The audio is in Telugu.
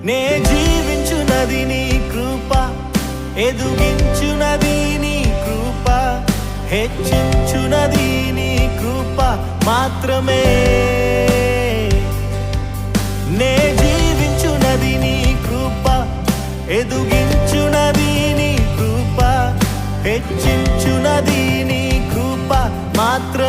నే జీవించునది నీ కృప, ఎదుగించునది నీ కృప, హెచ్చించునది నీ కృప మాత్రమే. నే జీవించునది నీ కృప, ఎదుగించునది నీ కృప, హెచ్చించునది నీ కృప మాత్రమే.